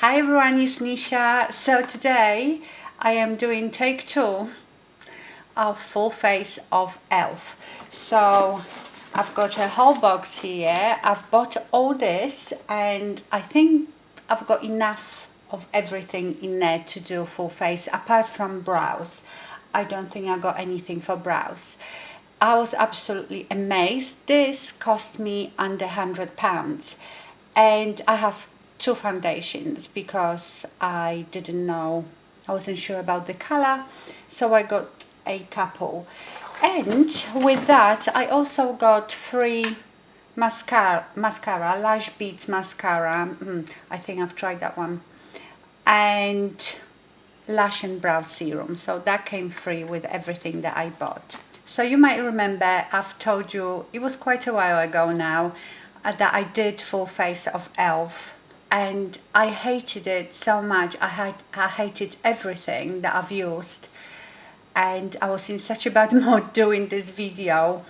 Hi everyone, it's Nisha. So today I am doing take 2 of full face of elf. So I've got a whole box here. I've bought all this and I think I've got enough of everything in there to do full face apart from brows. I don't think I got anything for brows. I was absolutely amazed. This cost me under £100 and I have 2 foundations because I didn't know, I wasn't sure about the color, so I got a couple. And with that I also got free mascara, Lash Beats mascara. I think I've tried that one, and lash and brow serum, so that came free with everything that I bought. So you might remember I've told you, it was quite a while ago now, that I did full face of elf and I hated it so much. I hated everything that I've used and I was in such a bad mood doing this video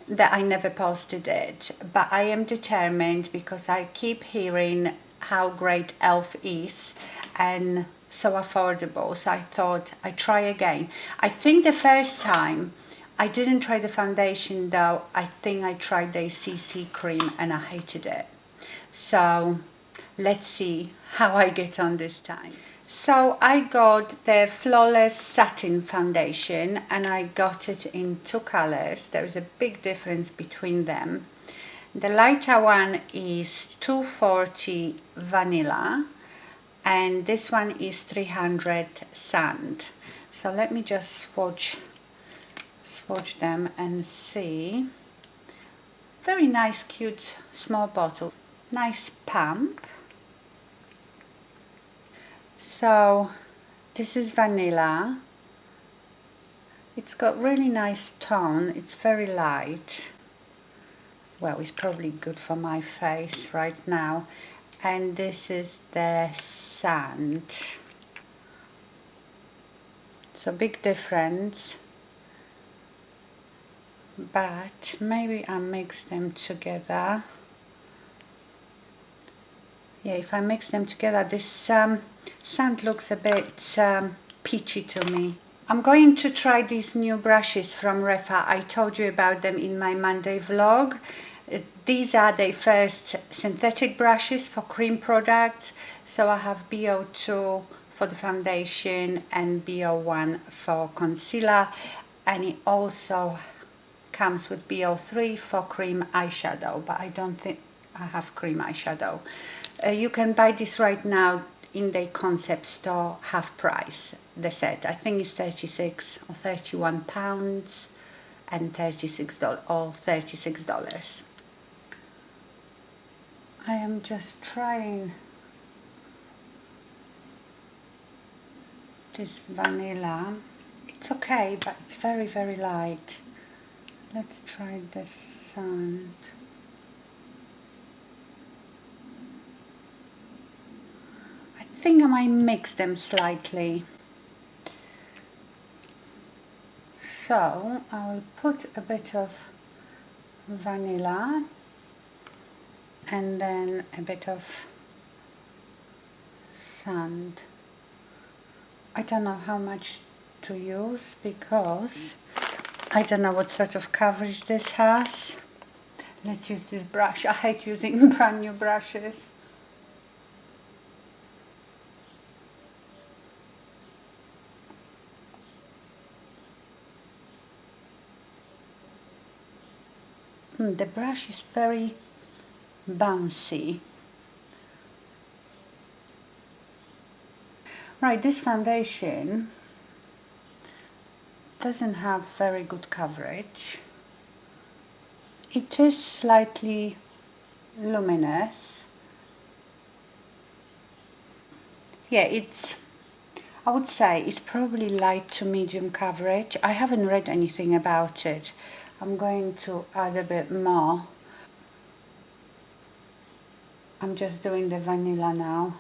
that I never posted it. But I am determined because I keep hearing how great elf is and so affordable, so I thought I'd try again. I think the first time I didn't try the foundation though. I think I tried the CC cream and I hated it. So let's see how I get on this time. So I got the Flawless Satin Foundation and I got it in 2 colors. There is a big difference between them. The lighter one is 240 Vanilla and this one is 300 Sand. So let me just swatch them and see. Very nice, cute, small bottle. Nice pump. So this is vanilla. It's got really nice tone. It's very light. Well, it's probably good for my face right now. And this is the sand. So big difference. But maybe I mix them together. Yeah, if I mix them together, this sand looks a bit peachy to me. I'm going to try these new brushes from Refa. I told you about them in my Monday vlog. These are the first synthetic brushes for cream products. So I have BO2 for the foundation and BO1 for concealer, and it also comes with BO3 for cream eyeshadow, but I don't think I have cream eyeshadow. You can buy this right now in the concept store, half price, the set. I think it's 36 or 31 pounds and $36 or $36. I am just trying this vanilla. It's okay, but it's very, very light. Let's try the sand. I think I might mix them slightly. So I will put a bit of vanilla and then a bit of sand. I don't know how much to use because I don't know what sort of coverage this has. Let's use this brush. I hate using brand new brushes. The brush is very bouncy. Right, this foundation doesn't have very good coverage. It is slightly luminous. Yeah, I would say it's probably light to medium coverage. I haven't read anything about it. I'm going to add a bit more. I'm just doing the vanilla now.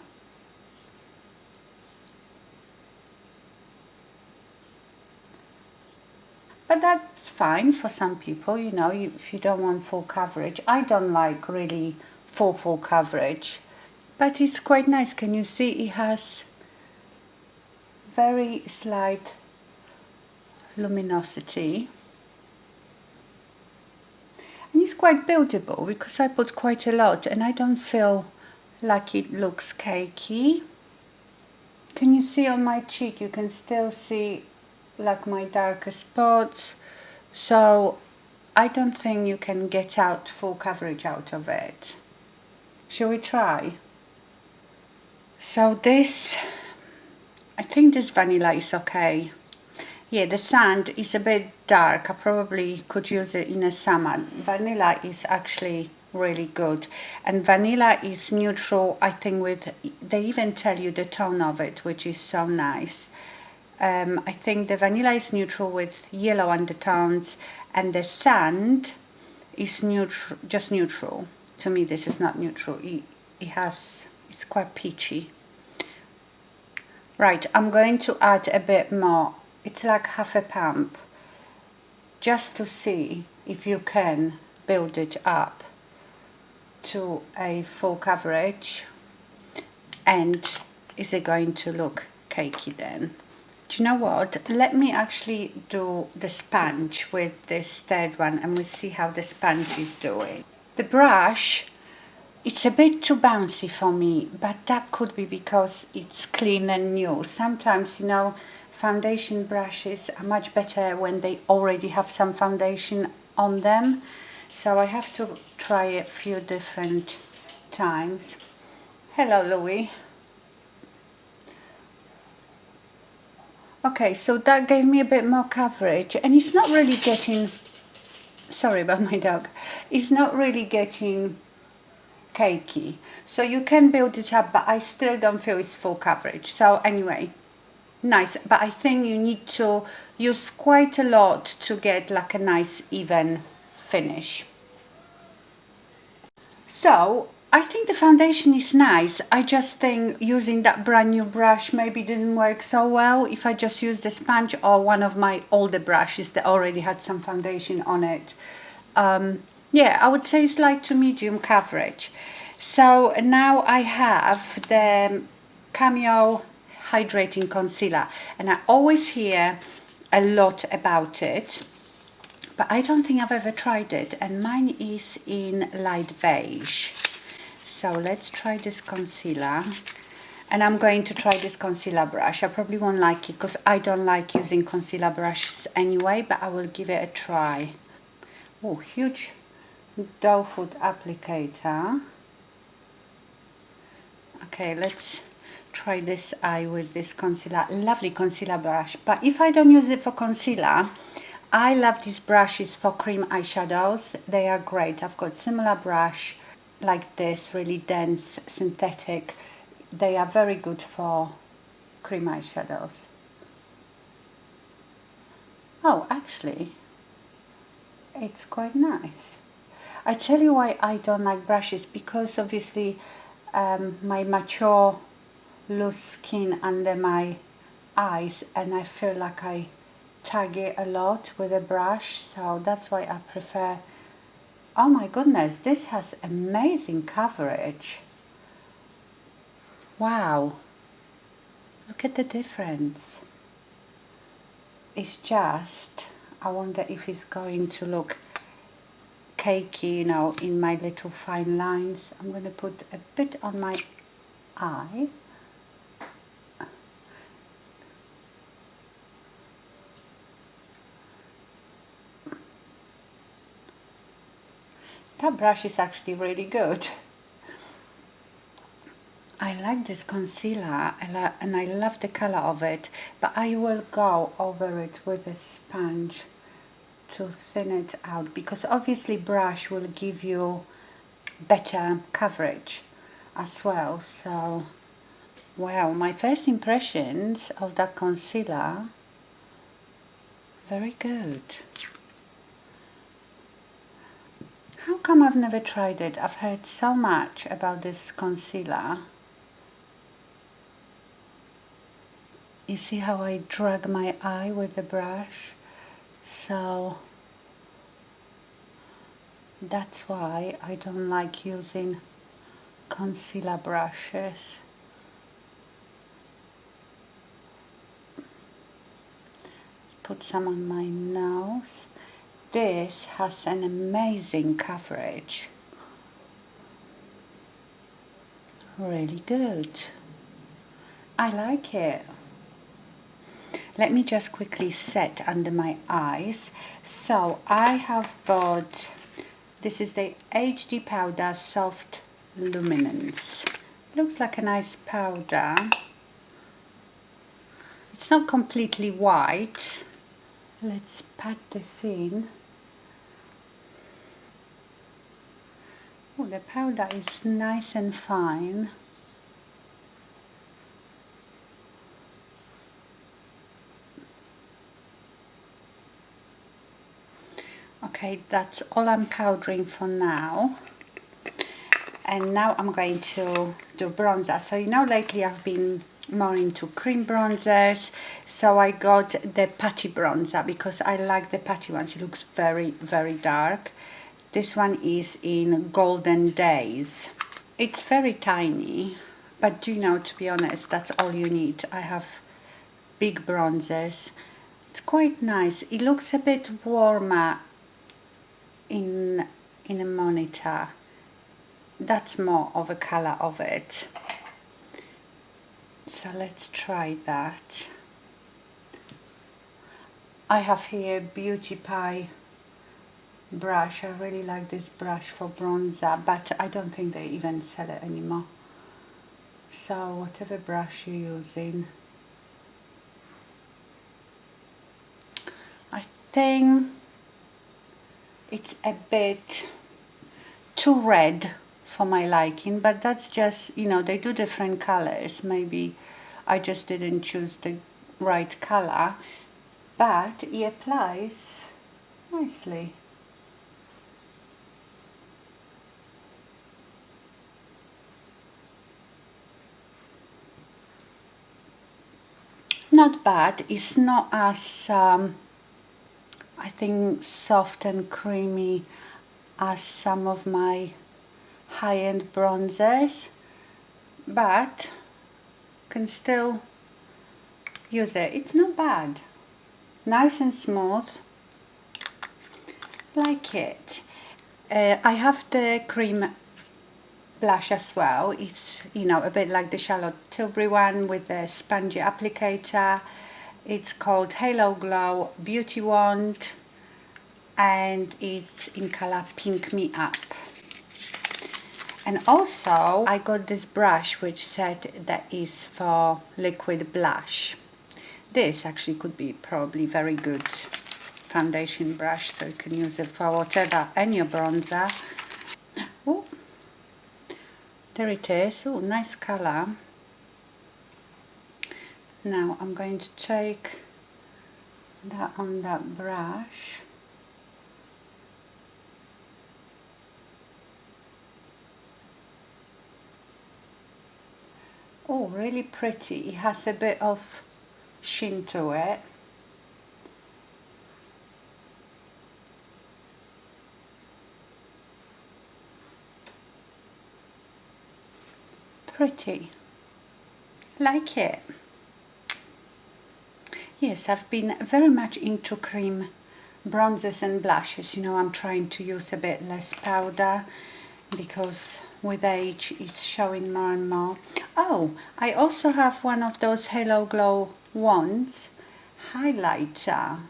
But that's fine for some people, you know, if you don't want full coverage. I don't like really full coverage. but it's quite nice. Can you see it has very slight luminosity, and it's quite buildable because I put quite a lot and I don't feel like it looks cakey. Can you see on my cheek? You can still see like my darker spots, so I don't think you can get out full coverage out of it. Shall we try? So this, I think this vanilla is okay. Yeah, the sand is a bit dark. I probably could use it in a summer. Vanilla is actually really good, and vanilla is neutral, I think, with, they even tell you the tone of it, which is so nice. I think the vanilla is neutral with yellow undertones, and the sand is neutral, just neutral. To me, this is not neutral. It's quite peachy. Right, I'm going to add a bit more. It's like half a pump, just to see if you can build it up to a full coverage, and is it going to look cakey then? Do you know what? Let me actually do the sponge with this third one, and we'll see how the sponge is doing. The brush, it's a bit too bouncy for me, but that could be because it's clean and new. Sometimes, you know, foundation brushes are much better when they already have some foundation on them. So I have to try a few different times. Hello, Louis. Okay, so that gave me a bit more coverage, and it's not really getting, sorry about my dog, it's not really getting cakey. So you can build it up, but I still don't feel it's full coverage. So anyway, nice, but I think you need to use quite a lot to get like a nice even finish. So I think the foundation is nice. I just think using that brand new brush maybe didn't work so well. If I just used the sponge or one of my older brushes that already had some foundation on it, yeah, I would say it's light to medium coverage. So now I have the Cameo Hydrating Concealer, and I always hear a lot about it, but I don't think I've ever tried it, and mine is in light beige. So let's try this concealer, and I'm going to try this concealer brush. I probably won't like it because I don't like using concealer brushes anyway, but I will give it a try. Oh, huge doe foot applicator. Okay, let's try this eye with this concealer. Lovely concealer brush, but if I don't use it for concealer, I love these brushes for cream eyeshadows. They are great. I've got similar brush like this, really dense, synthetic. They are very good for cream eyeshadows. Oh, actually, it's quite nice. I tell you why I don't like brushes, because obviously my mature loose skin under my eyes, and I feel like I tag it a lot with a brush, so that's why I prefer. Oh my goodness, this has amazing coverage. Wow, look at the difference. It's just, I wonder if it's going to look cakey, you know, in my little fine lines. I'm going to put a bit on my eye. That brush is actually really good. I like this concealer, and I love the color of it, but I will go over it with a sponge to thin it out, because obviously brush will give you better coverage as well. So wow, my first impressions of that concealer, very good. How come I've never tried it? I've heard so much about this concealer. You see how I drag my eye with the brush? So that's why I don't like using concealer brushes. Put some on my nose. This has an amazing coverage. Really good. I like it. Let me just quickly set under my eyes. So I have bought, this is the HD Powder Soft Luminance. Looks like a nice powder. It's not completely white. Let's pat this in. Oh, the powder is nice and fine. Okay, that's all I'm powdering for now. And now I'm going to do bronzer. So you know, lately I've been more into cream bronzers, so I got the patty bronzer because I like the patty ones. It looks very, very dark. This one is in Golden Days. It's very tiny, but you know, to be honest, that's all you need. I have big bronzers. It's quite nice. It looks a bit warmer in a monitor. That's more of a color of it. So let's try that. I have here Beauty Pie brush. I really like this brush for bronzer, but I don't think they even sell it anymore. So whatever brush you're using. I think it's a bit too red for my liking, but that's just, you know, they do different colors. Maybe I just didn't choose the right color, but it applies nicely. Not bad. It's not as I think soft and creamy as some of my high-end bronzers, but can still use it. It's not bad. Nice and smooth. Like it. I have the cream blush as well. It's, you know, a bit like the Charlotte Tilbury one with the spongy applicator. It's called Halo Glow Beauty Wand, and it's in color Pink Me Up. And also I got this brush which said that is for liquid blush. This actually could be probably very good foundation brush, so you can use it for whatever, and your bronzer. Oh, there it is. Oh, nice color. Now I'm going to take that on that brush. Oh, really pretty. It has a bit of sheen to it. Pretty. Like it. Yes, I've been very much into cream bronzers and blushes. You know, I'm trying to use a bit less powder because with age it's showing more and more. Oh, I also have one of those Halo Glow wands, highlighter,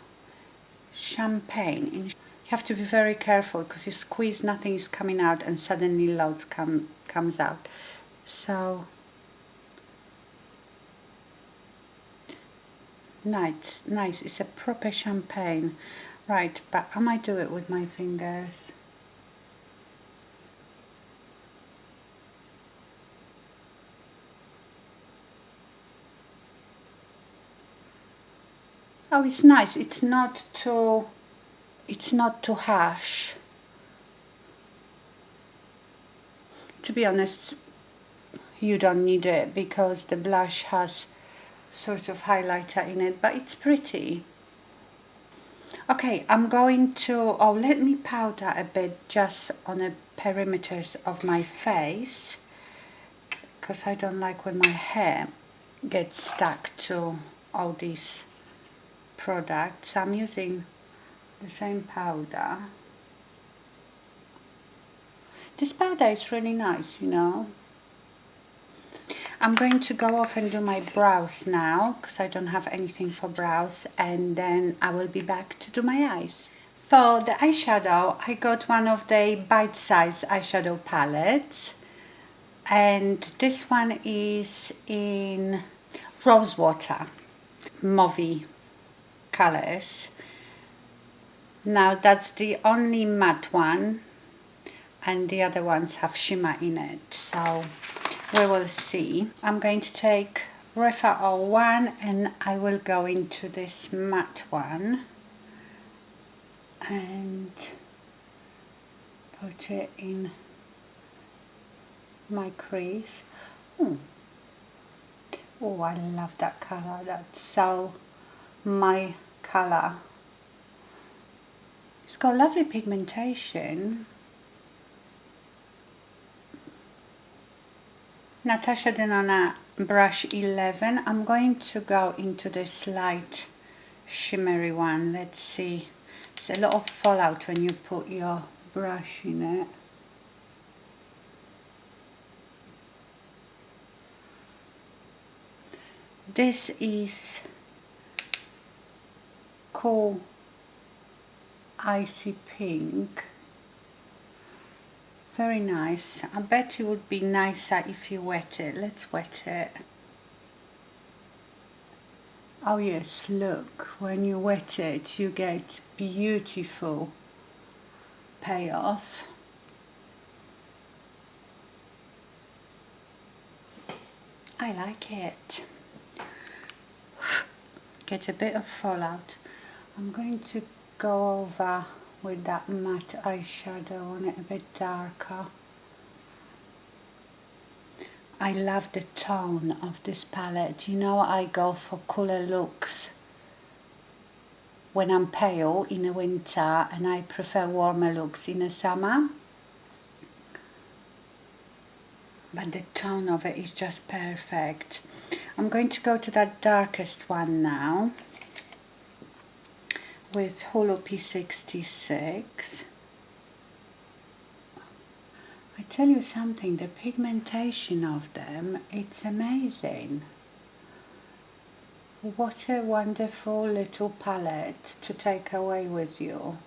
champagne. You have to be very careful because you squeeze, nothing is coming out, and suddenly loads comes out. So nice, nice. It's a proper champagne. Right, but I might do it with my fingers. Oh, it's nice. It's not too harsh. To be honest, you don't need it because the blush has sort of highlighter in it, but it's pretty. Okay, I'm going to, let me powder a bit just on the perimeters of my face. because I don't like when my hair gets stuck to all these products. I'm using the same powder. This powder is really nice, you know. I'm going to go off and do my brows now because I don't have anything for brows, and then I will be back to do my eyes. For the eyeshadow, I got one of the bite-size eyeshadow palettes, and this one is in rosewater, mauvey colors. Now that's the only matte one, and the other ones have shimmer in it, so we will see. I'm going to take Refa 01 and I will go into this matte one and put it in my crease. Oh, I love that color. That's so my color. It's got lovely pigmentation. Natasha Denona brush 11. I'm going to go into this light shimmery one. Let's see. There's a lot of fallout when you put your brush in it. This is Cool Icy Pink. Very nice. I bet it would be nicer if you wet it. Let's wet it. Oh yes, look, when you wet it you get beautiful payoff. I like it. Get a bit of fallout. I'm going to go over with that matte eyeshadow on it, a bit darker. I love the tone of this palette. You know, I go for cooler looks when I'm pale in the winter, and I prefer warmer looks in the summer. But the tone of it is just perfect. I'm going to go to that darkest one now with Holo P66. I tell you something, the pigmentation of them, it's amazing. What a wonderful little palette to take away with you.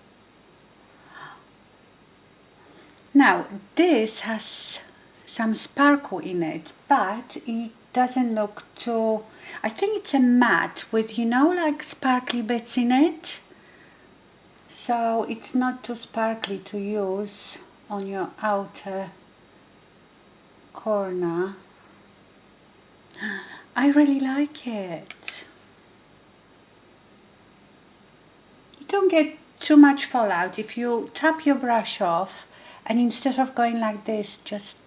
Now, this has some sparkle in it, but it doesn't look too... I think it's a matte with, you know, like sparkly bits in it. So it's not too sparkly to use on your outer corner. I really like it. You don't get too much fallout if you tap your brush off, and instead of going like this, just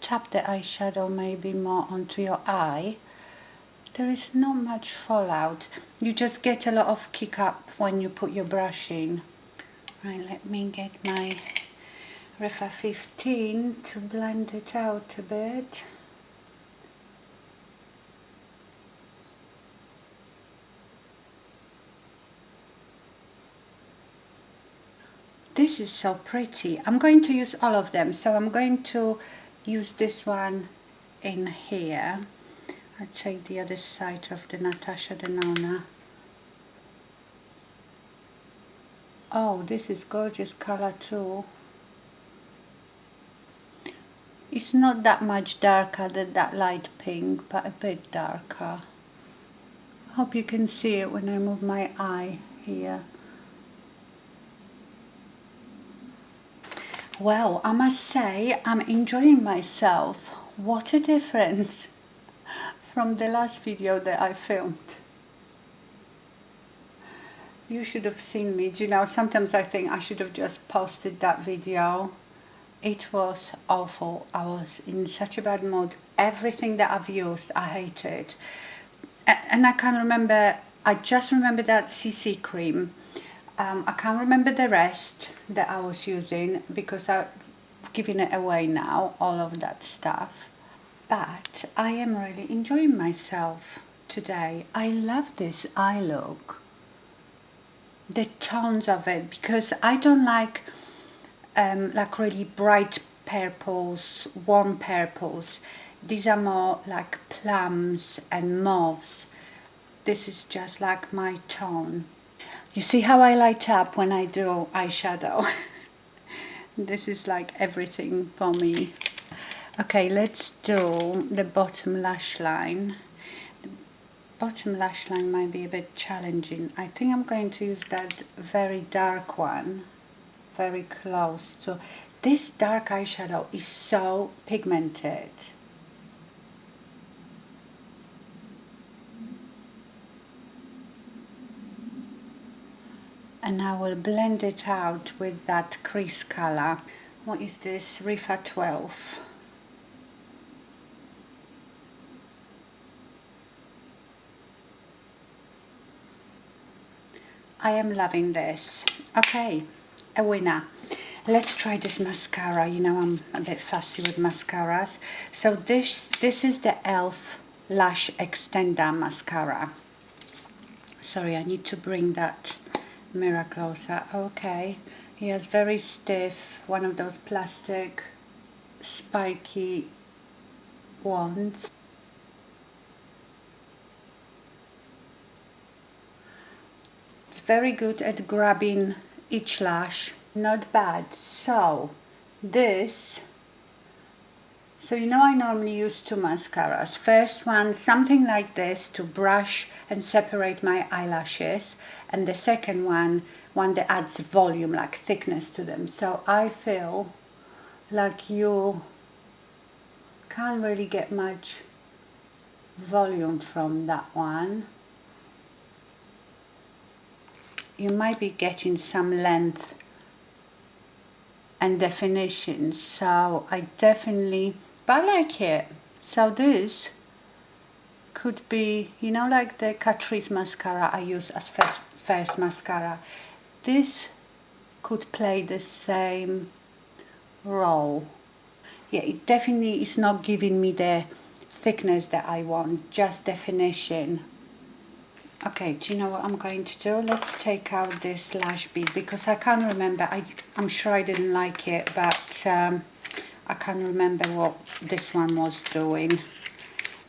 tap the eyeshadow maybe more onto your eye. There is not much fallout. You just get a lot of kick up when you put your brush in. Right, let me get my Refa 15 to blend it out a bit. This is so pretty. I'm going to use all of them, so I'm going to use this one in here. I'll take the other side of the Natasha Denona. Oh, this is gorgeous color too. It's not that much darker than that light pink, but a bit darker. Hope you can see it when I move my eye here. Well, I must say I'm enjoying myself. What a difference from the last video that I filmed. You should have seen me. Do you know, sometimes I think I should have just posted that video. It was awful. I was in such a bad mood. Everything that I've used, I hate it. And I can't remember, I just remember that CC cream. I can't remember the rest that I was using because I've given it away now, all of that stuff. but I am really enjoying myself today. I love this eye look, the tones of it, because I don't like really bright purples, warm purples. These are more like plums and mauves. This is just like my tone. You see how I light up when I do eyeshadow? This is like everything for me. Okay, let's do the bottom lash line. The bottom lash line might be a bit challenging. I think I'm going to use that very dark one, very close to. This dark eyeshadow is so pigmented. And I will blend it out with that crease color. What is this? Rifa 12. I am loving this. Okay, a winner. Let's try this mascara. You know, I'm a bit fussy with mascaras. So this is the e.l.f. Lash Extender Mascara. Sorry, I need to bring that mirror closer. Okay, he has very stiff, one of those plastic spiky wands. It's very good at grabbing each lash. Not bad. So you know I normally use two mascaras. First one, something like this to brush and separate my eyelashes, and the second one that adds volume, like thickness to them. So I feel like you can't really get much volume from that one. You might be getting some length and definition, so I definitely, but I like it. So this could be, you know, like the Catrice mascara I use as first mascara. This could play the same role. Yeah, it definitely is not giving me the thickness that I want, just definition. Okay, do you know what I'm going to do? Let's take out this lash bead because I can't remember. I'm sure I didn't like it, but I can't remember what this one was doing.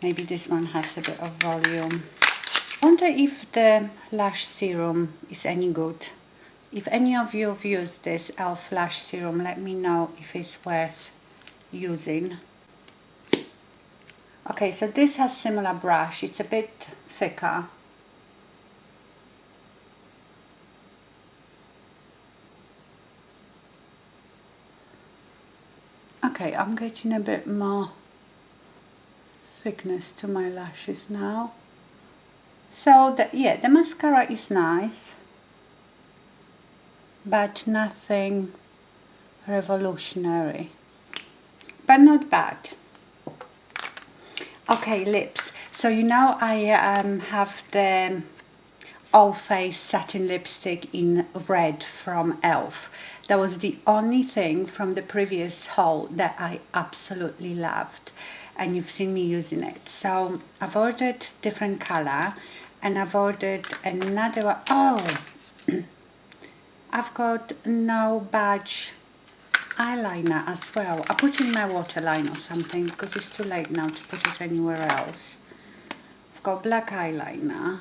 Maybe this one has a bit of volume. I wonder if the lash serum is any good. If any of you have used this e.l.f. lash serum, let me know if it's worth using. Okay, so this has similar brush. It's a bit thicker. Okay, I'm getting a bit more thickness to my lashes now. So the mascara is nice, but nothing revolutionary, but not bad. Okay, lips. So you know I have the All Face satin lipstick in red from e.l.f. That was the only thing from the previous haul that I absolutely loved, and you've seen me using it. So I've ordered different color, and I've ordered another one. Oh, I've got no badge eyeliner as well. I put in my waterline or something because it's too late now to put it anywhere else. I've got black eyeliner.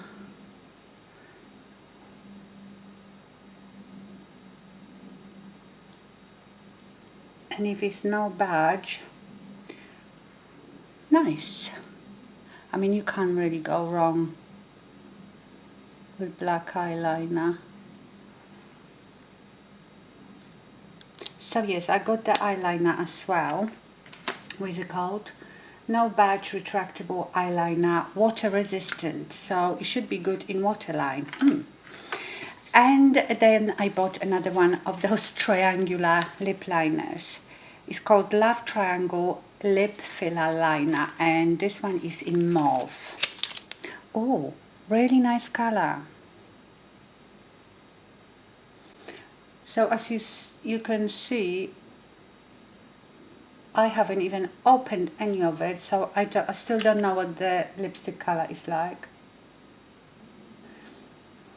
And if it's no badge, nice. I mean, you can't really go wrong with black eyeliner. So yes, I got the eyeliner as well. What is it called? No badge retractable eyeliner, water resistant. So it should be good in waterline. And then I bought another one of those triangular lip liners. It's called Love Triangle Lip Filler Liner, and this one is in mauve. Oh, really nice color. So as you can see, I haven't even opened any of it, so I still don't know what the lipstick color is like.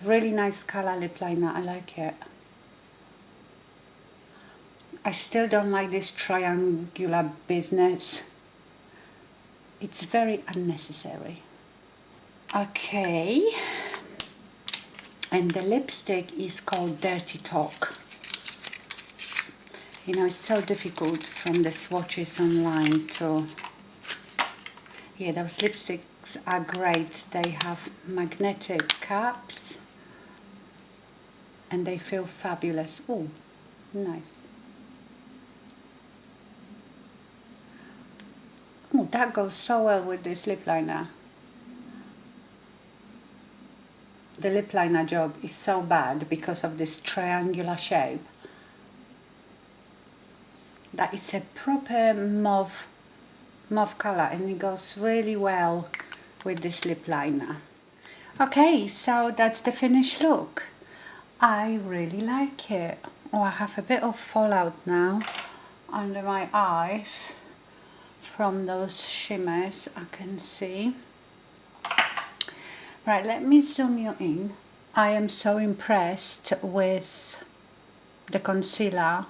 Really nice color lip liner, I like it. I still don't like this triangular business. It's very unnecessary. Okay, and the lipstick is called Dirty Talk. You know, it's so difficult from the swatches online to... Yeah, those lipsticks are great. They have magnetic caps and they feel fabulous. Oh, nice. Oh, that goes so well with this lip liner. The lip liner job is so bad because of this triangular shape that it's a proper mauve color, and it goes really well with this lip liner. Okay, so that's the finished look. I really like it. Oh, I have a bit of fallout now under my eyes from those shimmers, I can see. Right, let me zoom you in. I am so impressed with the concealer.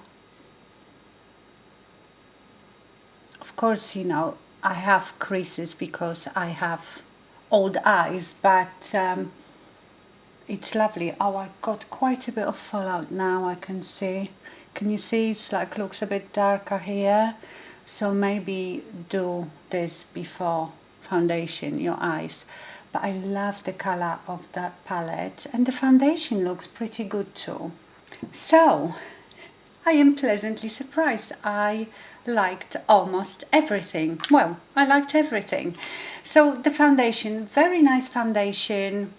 Of course, you know, I have creases because I have old eyes, but it's lovely. Oh, I got quite a bit of fallout now, I can see. Can you see? It's like looks a bit darker here. So maybe do this before foundation your eyes. But I love the color of that palette, and the foundation looks pretty good too. So I am pleasantly surprised. I liked almost everything. Well, I liked everything. So the foundation, very nice foundation,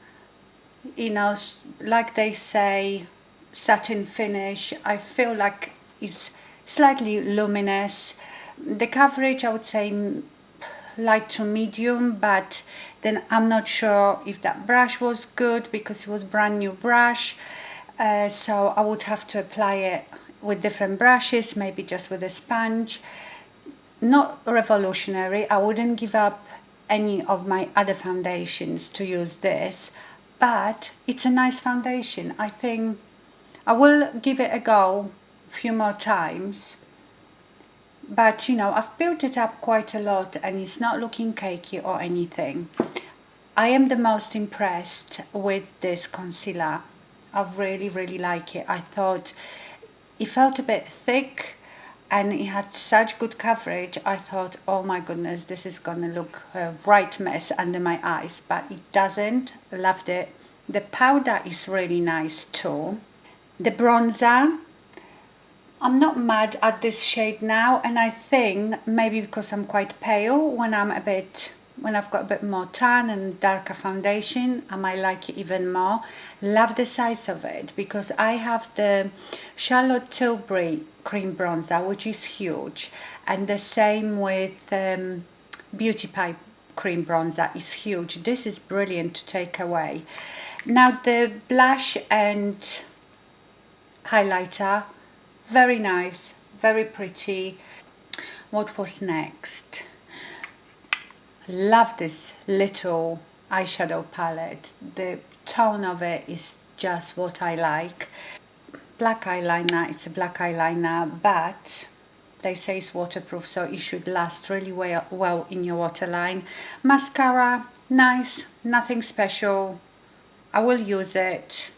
you know, like they say, satin finish. I feel like it's slightly luminous. The coverage, I would say light to medium, but then I'm not sure if that brush was good because it was brand new brush. So I would have to apply it with different brushes, maybe just with a sponge. Not revolutionary. I wouldn't give up any of my other foundations to use this, but it's a nice foundation. I think I will give it a go a few more times, but you know, I've built it up quite a lot and it's not looking cakey or anything. I am the most impressed with this concealer. I really like it. I thought it felt a bit thick and it had such good coverage. I thought, oh my goodness, this is gonna look a right mess under my eyes, but it doesn't. Loved it. The powder is really nice too. The bronzer, I'm not mad at this shade now, and I think maybe because I'm quite pale, when I've got a bit more tan and darker foundation, I might like it even more. Love the size of it because I have the Charlotte Tilbury cream bronzer, which is huge, and the same with Beauty Pie cream bronzer is huge. This is brilliant to take away. Now the blush and highlighter, very nice, very pretty. What was next? Love this little eyeshadow palette. The tone of it is just what I like. Black eyeliner, it's a black eyeliner, but they say it's waterproof, so it should last really well in your waterline. Mascara, nice, nothing special. I will use it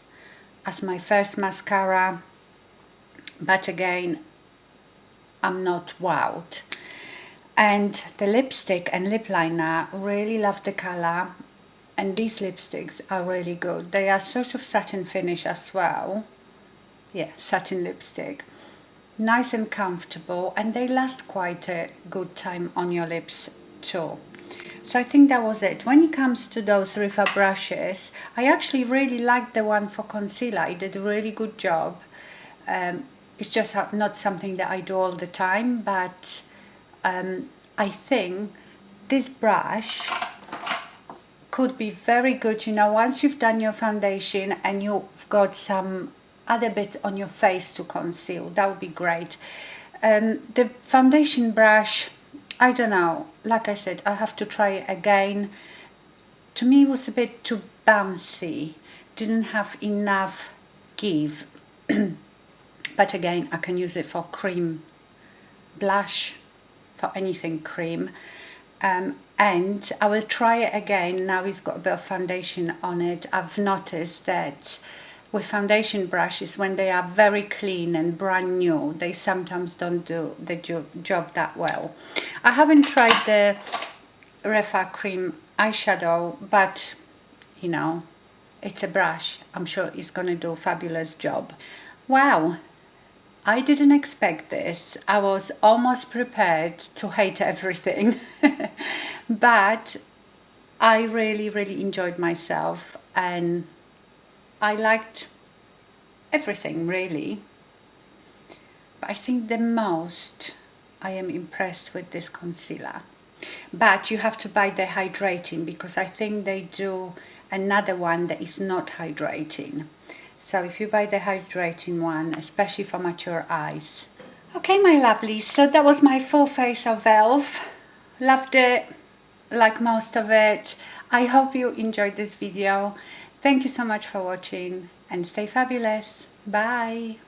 as my first mascara, but again, I'm not wowed. And the lipstick and lip liner, really love the color, and these lipsticks are really good. They are sort of satin finish as well. Yeah, satin lipstick. Nice and comfortable, and they last quite a good time on your lips too. So I think that was it. When it comes to those Rifa brushes, I actually really liked the one for concealer. It did a really good job. It's just not something that I do all the time, but I think this brush could be very good, you know, once you've done your foundation and you've got some other bits on your face to conceal. That would be great. The foundation brush, I don't know, like I said, I have to try it again. To me it was a bit too bouncy, didn't have enough give. But again, I can use it for cream blush, for anything cream. And I will try it again. Now it's got a bit of foundation on it. I've noticed that with foundation brushes, when they are very clean and brand new, they sometimes don't do the job that well. I haven't tried the Refa Cream eyeshadow, but you know, it's a brush. I'm sure it's gonna do a fabulous job. Wow, I didn't expect this. I was almost prepared to hate everything, but I really, really enjoyed myself and I liked everything really. But I think the most I am impressed with this concealer. But you have to buy the hydrating because I think they do another one that is not hydrating. So if you buy the hydrating one, especially for mature eyes. Okay, my lovelies, so that was my full face of e.l.f. Loved it, like most of it. I hope you enjoyed this video. Thank you so much for watching and stay fabulous. Bye.